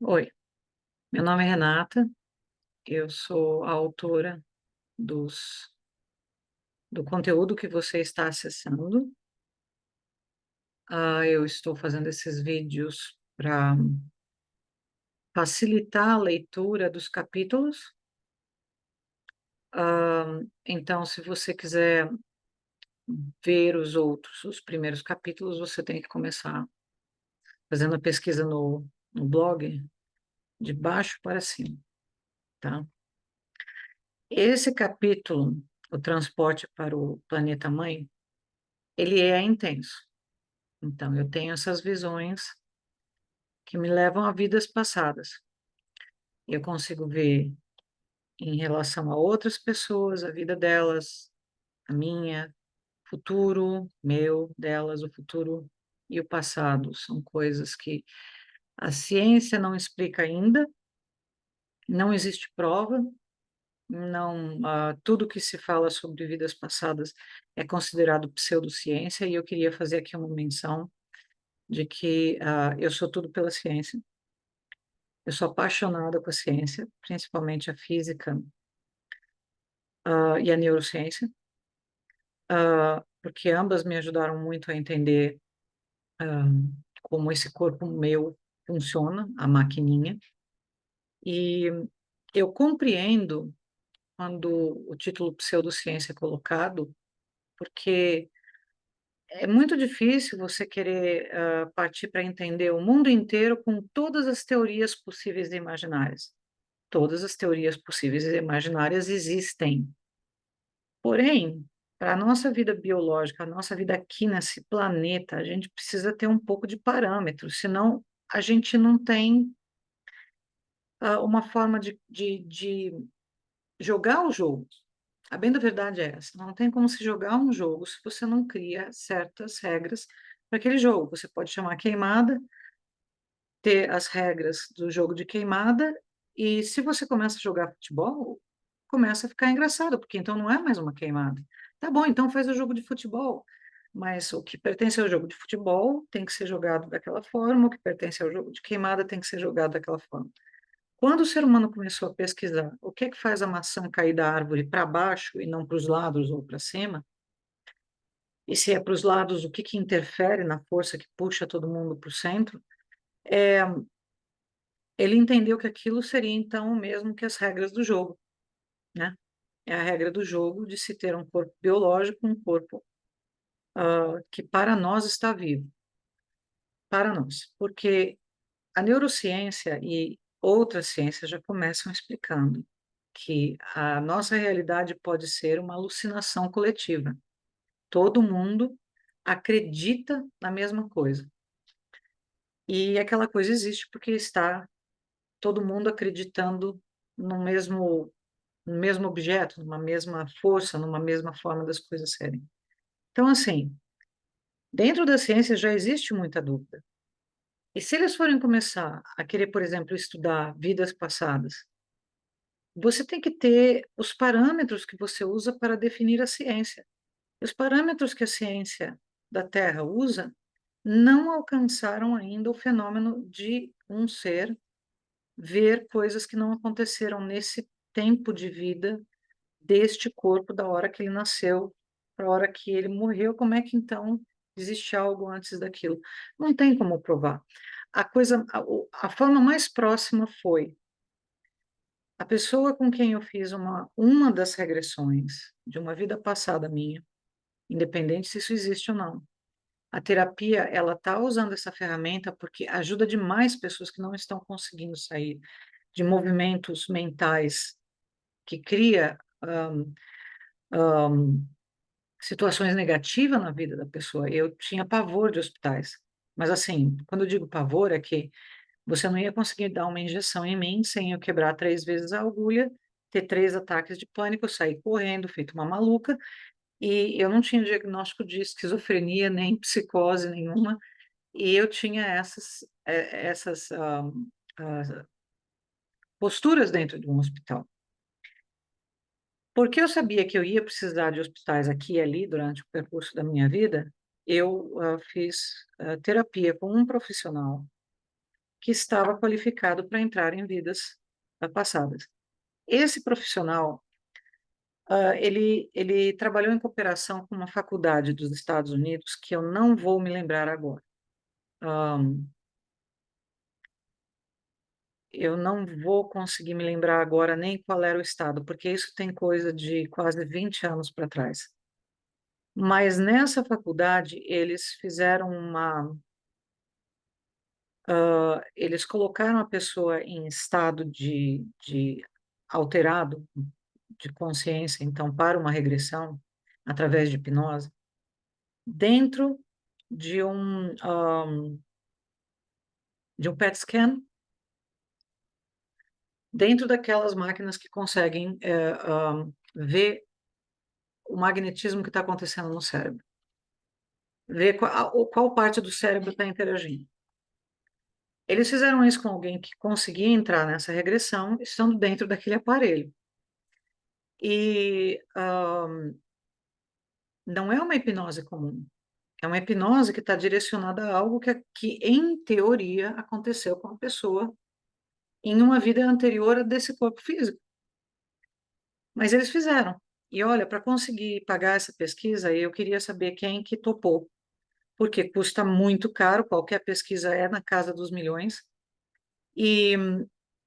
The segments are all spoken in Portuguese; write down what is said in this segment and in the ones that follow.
Oi, meu nome é Renata, eu sou a autora do conteúdo que você está acessando. Eu estou fazendo esses vídeos para facilitar a leitura dos capítulos. Então, se você quiser ver os primeiros capítulos, você tem que começar fazendo a pesquisa no blog, de baixo para cima, tá? Esse capítulo, o transporte para o planeta Mãe, ele é intenso. Então, eu tenho essas visões que me levam a vidas passadas. Eu consigo ver em relação a outras pessoas, a vida delas, a minha, futuro meu, delas, o futuro e o passado. São coisas que a ciência não explica ainda, não existe prova, não, tudo que se fala sobre vidas passadas é considerado pseudociência, e eu queria fazer aqui uma menção de que eu sou tudo pela ciência. Eu sou apaixonada com a ciência, principalmente a física, e a neurociência, porque ambas me ajudaram muito a entender, ah, como esse corpo meu funciona, a maquininha. E eu compreendo quando o título pseudociência é colocado, porque é muito difícil você querer, partir para entender o mundo inteiro com todas as teorias possíveis e imaginárias. Todas as teorias possíveis e imaginárias existem. Porém, para a nossa vida biológica, a nossa vida aqui nesse planeta, a gente precisa ter um pouco de parâmetro, senão a gente não tem, uma forma de jogar o jogo. A bem da verdade é essa: não tem como se jogar um jogo se você não cria certas regras para aquele jogo. Você pode chamar queimada, ter as regras do jogo de queimada, e se você começa a jogar futebol, começa a ficar engraçado, porque então não é mais uma queimada. Tá bom, então faz o jogo de futebol, mas o que pertence ao jogo de futebol tem que ser jogado daquela forma, o que pertence ao jogo de queimada tem que ser jogado daquela forma. Quando o ser humano começou a pesquisar o que é que faz a maçã cair da árvore para baixo e não para os lados ou para cima, e se é para os lados, o que que interfere na força que puxa todo mundo para o centro, é, ele entendeu que aquilo seria então o mesmo que as regras do jogo, né? É a regra do jogo de se ter um corpo biológico, um corpo, que para nós está vivo, para nós, porque a neurociência e outras ciências já começam explicando que a nossa realidade pode ser uma alucinação coletiva. Todo mundo acredita na mesma coisa. E aquela coisa existe porque está todo mundo acreditando no mesmo objeto, numa mesma força, numa mesma forma das coisas serem. Então, assim, dentro da ciência já existe muita dúvida. E se eles forem começar a querer, por exemplo, estudar vidas passadas, você tem que ter os parâmetros que você usa para definir a ciência. Os parâmetros que a ciência da Terra usa não alcançaram ainda o fenômeno de um ser ver coisas que não aconteceram nesse tempo de vida deste corpo, da hora que ele nasceu para a hora que ele morreu. Como é que então existe algo antes daquilo? Não tem como provar. A forma mais próxima foi a pessoa com quem eu fiz uma das regressões de uma vida passada minha, independente se isso existe ou não. A terapia, ela está usando essa ferramenta porque ajuda demais pessoas que não estão conseguindo sair de movimentos mentais que cria, situações negativas na vida da pessoa. Eu tinha pavor de hospitais. Mas assim, quando eu digo pavor, é que você não ia conseguir dar uma injeção em mim sem eu quebrar 3 vezes a agulha, ter 3 ataques de pânico, sair correndo, feito uma maluca, e eu não tinha diagnóstico de esquizofrenia, nem psicose nenhuma, e eu tinha essas ah, posturas dentro de um hospital. Porque eu sabia que eu ia precisar de hospitais aqui e ali durante o percurso da minha vida, eu fiz terapia com um profissional que estava qualificado para entrar em vidas passadas. Esse profissional, ele trabalhou em cooperação com uma faculdade dos Estados Unidos, que eu não vou me lembrar agora. Eu não vou conseguir me lembrar agora nem qual era o estado, porque isso tem coisa de quase 20 anos para trás. Mas nessa faculdade, eles fizeram eles colocaram a pessoa em estado de alterado de consciência, então, para uma regressão, através de hipnose, dentro de um PET scan, dentro daquelas máquinas que conseguem ver o magnetismo que está acontecendo no cérebro, ver qual parte do cérebro está interagindo. Eles fizeram isso com alguém que conseguia entrar nessa regressão estando dentro daquele aparelho. E não é uma hipnose comum. É uma hipnose que está direcionada a algo que, em teoria, aconteceu com a pessoa em uma vida anterior a desse corpo físico. Mas eles fizeram. E olha, para conseguir pagar essa pesquisa, eu queria saber quem que topou, porque custa muito caro, qualquer pesquisa é na casa dos milhões, e,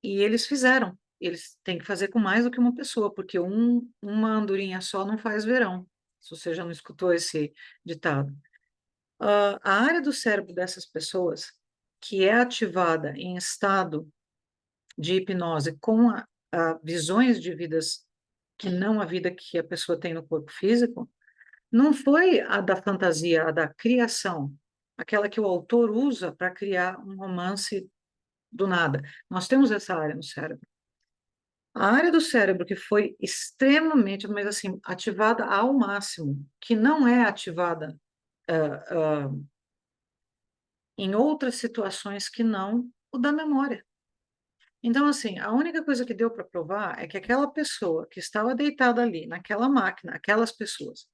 e eles fizeram. Eles têm que fazer com mais do que uma pessoa, porque uma andorinha só não faz verão, se você já não escutou esse ditado. A área do cérebro dessas pessoas, que é ativada em estado de hipnose com visões de vidas que não a vida que a pessoa tem no corpo físico, não foi a da fantasia, a da criação, aquela que o autor usa para criar um romance do nada. Nós temos essa área no cérebro. A área do cérebro que foi extremamente, mas assim, ativada ao máximo, que não é ativada em outras situações que não o da memória. Então, assim, a única coisa que deu para provar é que aquela pessoa que estava deitada ali, naquela máquina, aquelas pessoas,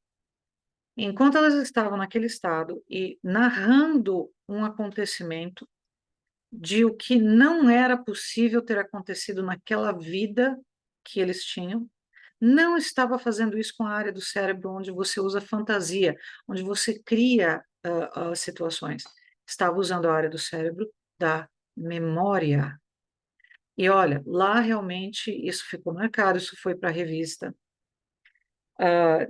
enquanto elas estavam naquele estado e narrando um acontecimento de o que não era possível ter acontecido naquela vida que eles tinham, não estava fazendo isso com a área do cérebro onde você usa fantasia, onde você cria situações. Estava usando a área do cérebro da memória. E olha, lá realmente isso ficou marcado, isso foi para a revista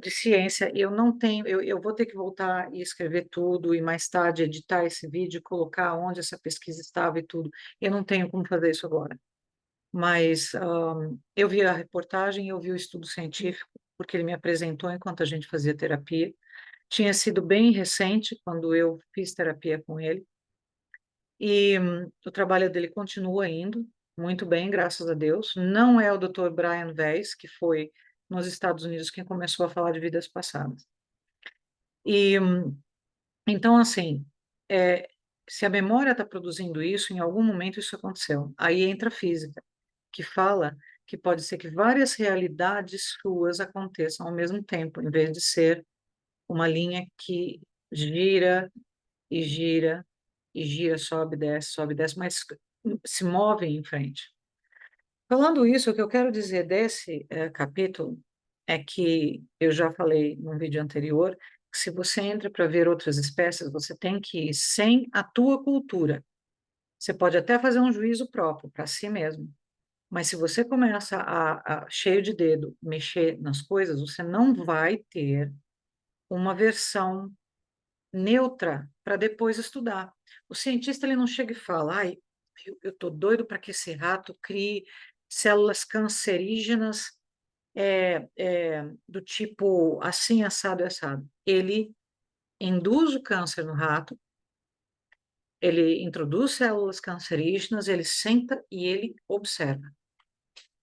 de ciência. Eu não tenho, eu vou ter que voltar e escrever tudo e mais tarde editar esse vídeo, colocar onde essa pesquisa estava e tudo. Eu não tenho como fazer isso agora. Mas eu vi a reportagem, eu vi o estudo científico, porque ele me apresentou enquanto a gente fazia terapia. Tinha sido bem recente quando eu fiz terapia com ele. E o trabalho dele continua indo muito bem, graças a Deus. Não é o Dr. Brian Weiss, que foi nos Estados Unidos quem começou a falar de vidas passadas. E então, assim, se a memória está produzindo isso, em algum momento isso aconteceu. Aí entra a física, que fala que pode ser que várias realidades suas aconteçam ao mesmo tempo, em vez de ser uma linha que gira e gira e gira, sobe, desce, mas se move em frente. Falando isso, o que eu quero dizer desse capítulo é que eu já falei num vídeo anterior, que se você entra para ver outras espécies, você tem que ir sem a tua cultura. Você pode até fazer um juízo próprio para si mesmo, mas se você começa cheio de dedo, mexer nas coisas, você não vai ter uma versão neutra para depois estudar. O cientista ele não chega e fala, ai, eu estou doido para que esse rato crie células cancerígenas do tipo assim, assado, assado. Ele induz o câncer no rato, ele introduz células cancerígenas, ele senta e ele observa.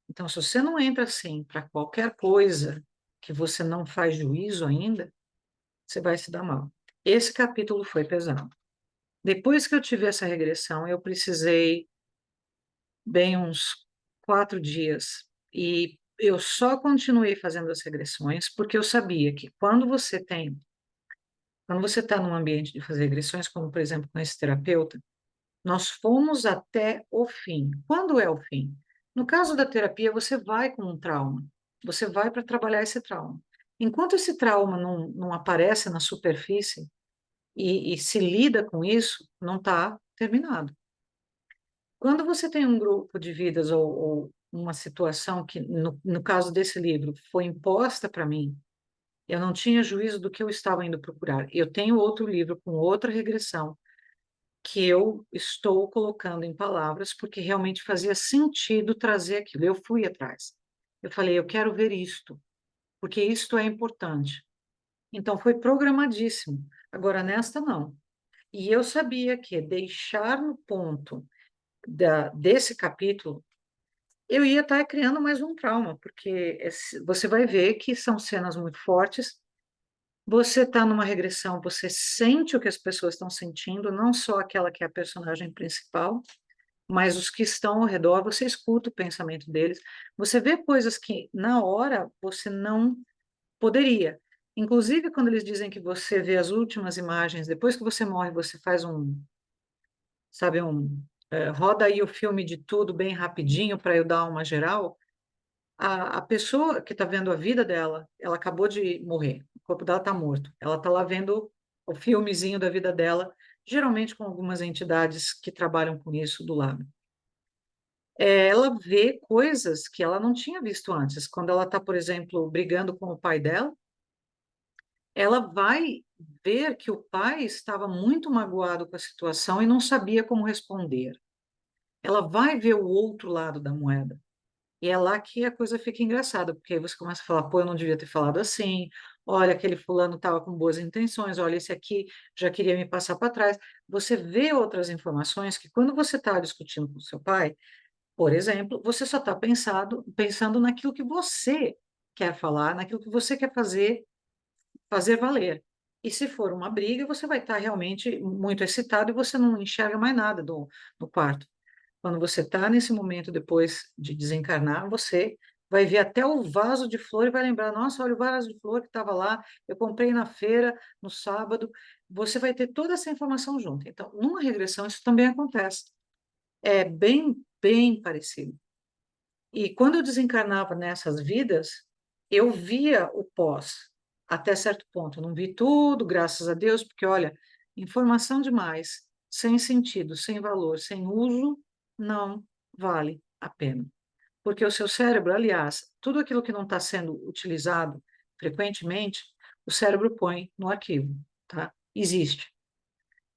Então, se você não entra assim para qualquer coisa que você não faz juízo ainda, você vai se dar mal. Esse capítulo foi pesado. Depois que eu tive essa regressão, eu precisei bem uns 4 dias e eu só continuei fazendo as regressões porque eu sabia que quando você tem quando você está num ambiente de fazer regressões, como por exemplo com esse terapeuta, nós fomos até o fim. Quando é o fim? No caso da terapia, você vai com um trauma, você vai para trabalhar esse trauma. Enquanto esse trauma não aparece na superfície e se lida com isso, não está terminado. Quando você tem um grupo de vidas ou uma situação que, no caso desse livro, foi imposta para mim, eu não tinha juízo do que eu estava indo procurar. Eu tenho outro livro com outra regressão que eu estou colocando em palavras porque realmente fazia sentido trazer aquilo. Eu fui atrás. Eu falei, eu quero ver isto, porque isto é importante. Então foi programadíssimo. Agora nesta não. E eu sabia que deixar no ponto desse capítulo, eu ia estar criando mais um trauma, porque você vai ver que são cenas muito fortes. Você está numa regressão, você sente o que as pessoas estão sentindo, não só aquela que é a personagem principal, mas os que estão ao redor, você escuta o pensamento deles, você vê coisas que na hora você não poderia. Inclusive, quando eles dizem que você vê as últimas imagens, depois que você morre, você faz sabe, roda aí o filme de tudo bem rapidinho para eu dar uma geral. A pessoa que está vendo a vida dela, ela acabou de morrer, o corpo dela está morto. Ela está lá vendo o filmezinho da vida dela, geralmente com algumas entidades que trabalham com isso do lado. Ela vê coisas que ela não tinha visto antes. Quando ela está, por exemplo, brigando com o pai dela, ela vai ver que o pai estava muito magoado com a situação e não sabia como responder. Ela vai ver o outro lado da moeda. E é lá que a coisa fica engraçada, porque aí você começa a falar, pô, eu não devia ter falado assim, olha, aquele fulano estava com boas intenções, olha, esse aqui já queria me passar para trás. Você vê outras informações que quando você está discutindo com seu pai, por exemplo, você só está pensando naquilo que você quer falar, naquilo que você quer fazer valer. E se for uma briga, você vai estar realmente muito excitado e você não enxerga mais nada do quarto. Quando você está nesse momento depois de desencarnar, você vai ver até o vaso de flor e vai lembrar, nossa, olha o vaso de flor que estava lá, eu comprei na feira no sábado. Você vai ter toda essa informação junto. Então, numa regressão, isso também acontece. É bem parecido. E quando eu desencarnava nessas vidas, eu via o pós, até certo ponto. Eu não vi tudo, graças a Deus, porque, olha, informação demais, sem sentido, sem valor, sem uso, não vale a pena. Porque o seu cérebro, aliás, tudo aquilo que não está sendo utilizado frequentemente, o cérebro põe no arquivo, tá? Existe.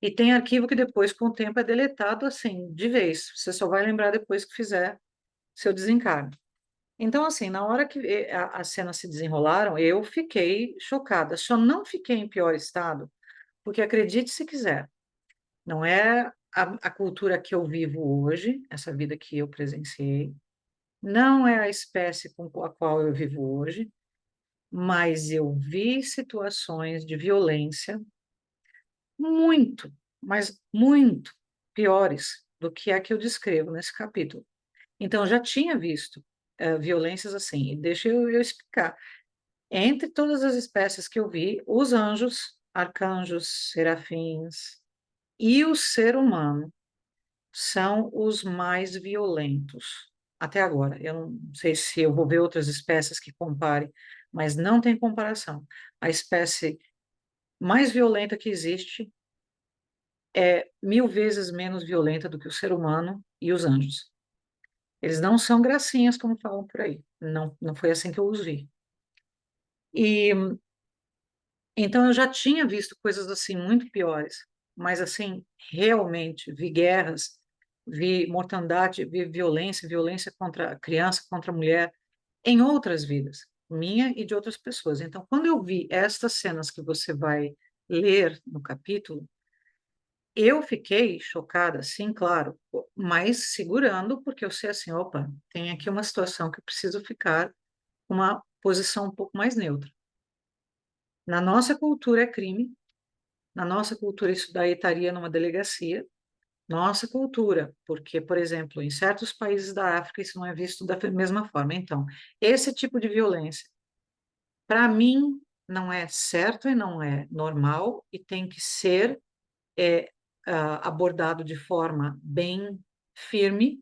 E tem arquivo que depois, com o tempo, é deletado assim, de vez. Você só vai lembrar depois que fizer seu desencarne. Então, assim, na hora que as cenas se desenrolaram, eu fiquei chocada. Só não fiquei em pior estado, porque acredite se quiser, não é a cultura que eu vivo hoje, essa vida que eu presenciei, não é a espécie com a qual eu vivo hoje, mas eu vi situações de violência muito, mas muito piores do que a que eu descrevo nesse capítulo. Então, eu já tinha visto violências assim, e deixa eu explicar. Entre todas as espécies que eu vi, os anjos, arcanjos, serafins e o ser humano são os mais violentos até agora. Eu não sei se eu vou ver outras espécies que comparem, mas não tem comparação. A espécie mais violenta que existe é 1000 vezes menos violenta do que o ser humano e os anjos. Eles não são gracinhas, como falam por aí. Não, não foi assim que eu os vi. E então eu já tinha visto coisas assim muito piores, mas assim, realmente vi guerras, vi mortandade, vi violência, violência contra a criança, contra a mulher, em outras vidas, minha e de outras pessoas. Então, quando eu vi estas cenas que você vai ler no capítulo, eu fiquei chocada, sim, claro, mas segurando, porque eu sei assim, opa, tem aqui uma situação que eu preciso ficar com uma posição um pouco mais neutra. Na nossa cultura é crime, na nossa cultura isso daí estaria numa delegacia, nossa cultura, porque, por exemplo, em certos países da África isso não é visto da mesma forma. Então, esse tipo de violência, para mim, não é certo e não é normal e tem que ser é, abordado de forma bem firme,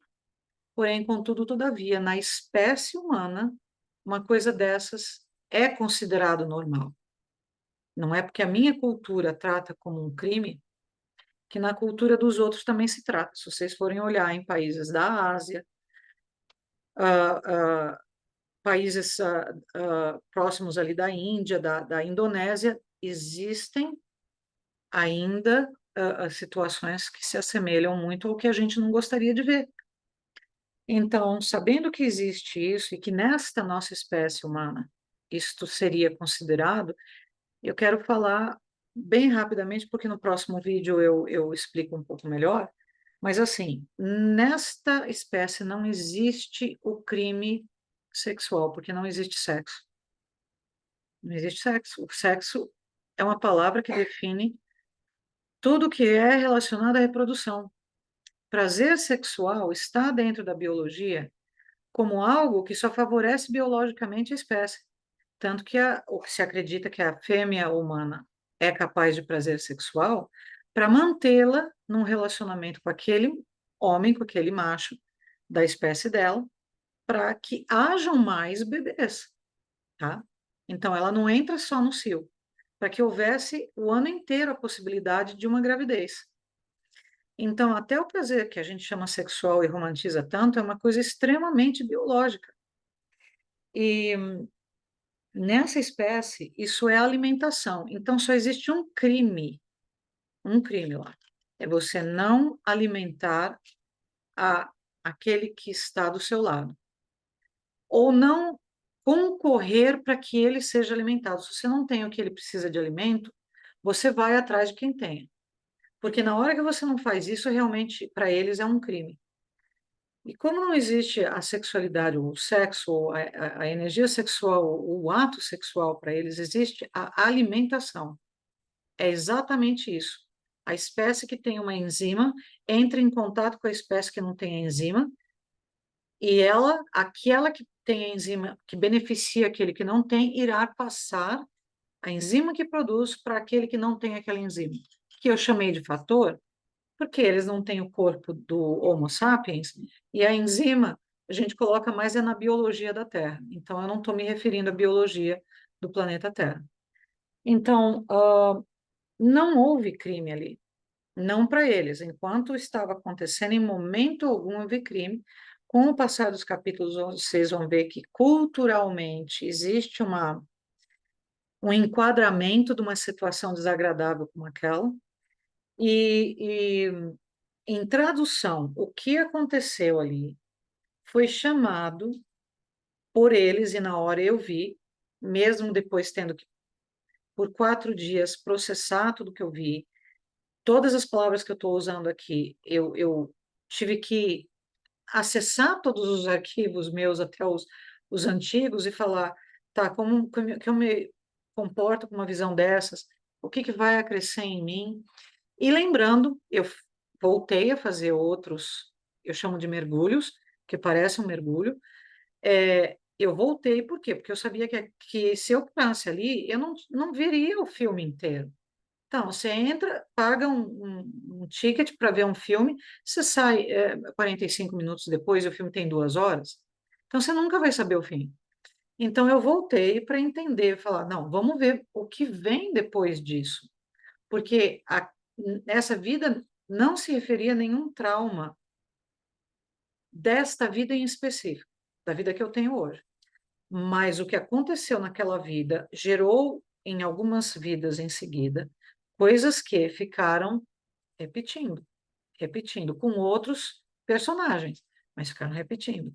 porém, contudo, todavia, na espécie humana, uma coisa dessas é considerado normal. Não é porque a minha cultura trata como um crime que na cultura dos outros também se trata. Se vocês forem olhar em países da Ásia, ah, ah, países próximos ali da Índia, da Indonésia, existem ainda situações que se assemelham muito ao que a gente não gostaria de ver. Então, sabendo que existe isso e que nesta nossa espécie humana isto seria considerado, eu quero falar bem rapidamente, porque no próximo vídeo eu explico um pouco melhor. Mas, assim, nesta espécie não existe o crime sexual, porque não existe sexo. Não existe sexo. O sexo é uma palavra que define tudo que é relacionado à reprodução. Prazer sexual está dentro da biologia como algo que só favorece biologicamente a espécie. Tanto que o que se acredita que a fêmea humana é capaz de prazer sexual para mantê-la num relacionamento com aquele homem, com aquele macho da espécie dela, para que hajam mais bebês, tá? Então, ela não entra só no cio, para que houvesse o ano inteiro a possibilidade de uma gravidez. Então, até o prazer que a gente chama sexual e romantiza tanto é uma coisa extremamente biológica. E nessa espécie, isso é alimentação. Então, só existe um crime lá. É você não alimentar a, aquele que está do seu lado. Ou não concorrer para que ele seja alimentado. Se você não tem o que ele precisa de alimento, você vai atrás de quem tem. Porque na hora que você não faz isso, realmente, para eles é um crime. E como não existe a sexualidade, o sexo, a energia sexual, o ato sexual para eles, existe a alimentação. É exatamente isso. A espécie que tem uma enzima entra em contato com a espécie que não tem a enzima, e ela, aquela que tem a enzima que beneficia aquele que não tem, irá passar a enzima que produz para aquele que não tem aquela enzima, que eu chamei de fator, porque eles não têm o corpo do Homo sapiens, e a enzima a gente coloca mais é na biologia da Terra. Então, eu não estou me referindo à biologia do planeta Terra. Então, não houve crime ali, não para eles. Enquanto estava acontecendo, em momento algum houve crime. Com o passar dos capítulos, vocês vão ver que culturalmente existe um enquadramento de uma situação desagradável como aquela. E em tradução, o que aconteceu ali foi chamado por eles, e na hora eu vi, mesmo depois tendo que, por 4 dias, processar tudo que eu vi, todas as palavras que eu estou usando aqui, eu tive que acessar todos os arquivos meus, até os antigos, e falar, tá, como que eu me comporto com uma visão dessas, o que que vai acrescer em mim? E lembrando, eu voltei a fazer outros, eu chamo de mergulhos, que parece um mergulho. Eu voltei, por quê? Porque eu sabia que se eu parasse ali, eu não veria o filme inteiro. Então, você entra, paga um ticket para ver um filme, você sai 45 minutos depois, o filme tem 2 horas, então você nunca vai saber o fim. Então, eu voltei para entender, falar, não, vamos ver o que vem depois disso, porque essa vida não se referia a nenhum trauma desta vida em específico, da vida que eu tenho hoje. Mas o que aconteceu naquela vida gerou em algumas vidas em seguida coisas que ficaram repetindo, repetindo com outros personagens, mas ficaram repetindo.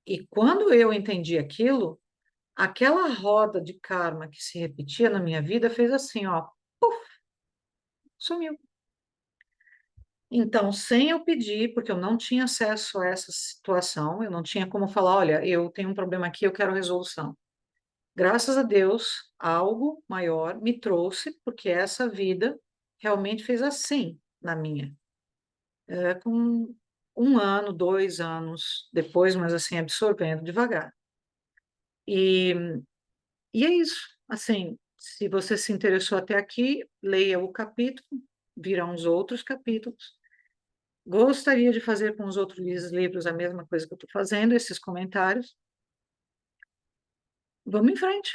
E quando eu entendi aquilo, aquela roda de karma que se repetia na minha vida fez assim, ó, puf, sumiu. Então, sem eu pedir, porque eu não tinha acesso a essa situação, eu não tinha como falar, olha, eu tenho um problema aqui, eu quero resolução. Graças a Deus, algo maior me trouxe, porque essa vida realmente fez assim na minha. Com 1 ano, 2 anos depois, mas assim, absorvendo devagar. E, e é isso, assim, Se você se interessou até aqui, leia o capítulo, virão os outros capítulos. Gostaria de fazer com os outros livros a mesma coisa que eu estou fazendo, esses comentários. Vamos em frente.